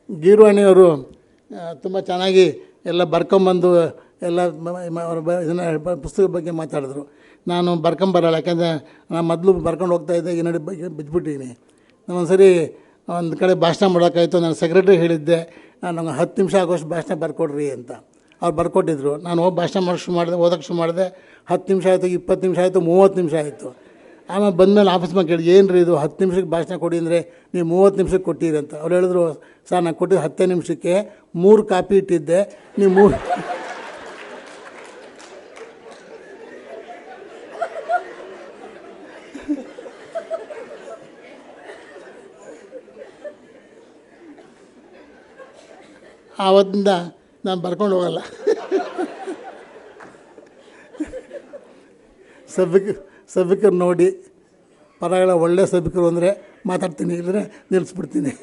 ಗೀರುವಾಣಿಯವರು ತುಂಬ ಚೆನ್ನಾಗಿ ಎಲ್ಲ ಬರ್ಕೊಂಬಂದು ಎಲ್ಲ ಇದನ್ನು ಪುಸ್ತಕದ ಬಗ್ಗೆ ಮಾತಾಡಿದ್ರು. ನಾನು ಬರ್ಕೊಂಬರಲ್ಲ, ಯಾಕೆಂದರೆ ನಾನು ಮೊದಲು ಬರ್ಕೊಂಡು ಹೋಗ್ತಾಯಿದ್ದೆ, ಈ ನಡಿ ಬಿದ್ದುಬಿಟ್ಟಿದ್ದೀನಿ. ಒಂದು ಸರಿ ಒಂದು ಕಡೆ ಭಾಷಣ ಮಾಡೋಕ್ಕಾಯಿತು, ನಾನು ಸೆಕ್ರೆಟ್ರಿ ಹೇಳಿದ್ದೆ ನನಗೆ 10 ನಿಮಿಷ ಆಗೋಷ್ಟು ಭಾಷಣ ಬರ್ಕೊಡ್ರಿ ಅಂತ. ಅವ್ರು ಬರ್ಕೊಟ್ಟಿದ್ರು. ನಾನು ಹೋಗಿ ಭಾಷಣ ಮಾಡೋಕ್ಕೆ ಶುರು ಮಾಡಿದೆ, ಓದೋಕ್ಕೆ ಶುರು ಮಾಡಿದೆ. 10 ನಿಮಿಷ ಆಯಿತು, 20 ನಿಮಿಷ ಆಯಿತು, 30 ನಿಮಿಷ ಆಯಿತು. ಆಮೇಲೆ ಬಂದಮೇಲೆ ಆಫೀಸ್ ಮೇಲೆ ಕೇಳಿ, ಏನು ರೀ ಇದು 10 ನಿಮಿಷಕ್ಕೆ ಭಾಷಣ ಕೊಡಿ ಅಂದರೆ ನೀವು 30 ನಿಮಿಷಕ್ಕೆ ಕೊಟ್ಟಿರಿ ಅಂತ. ಅವ್ರು ಹೇಳಿದ್ರು, ಸರ್ ನಾನು ಕೊಟ್ಟಿದ್ದು 10 ನಿಮಿಷಕ್ಕೆ 3 ಕಾಪಿ ಇಟ್ಟಿದ್ದೆ, ನೀವು 3 ಆವತ್ತಿಂದ ನಾನು ಬರ್ಕೊಂಡು ಹೋಗಲ್ಲ. ಸಭಿಕರು ನೋಡಿ, ಪರಗಳ ಒಳ್ಳೆ ಸಭಿಕರು ಅಂದರೆ ಮಾತಾಡ್ತೀನಿ, ಇಲ್ಲದ್ರೆ ನಿಲ್ಲಿಸ್ಬಿಡ್ತೀನಿ.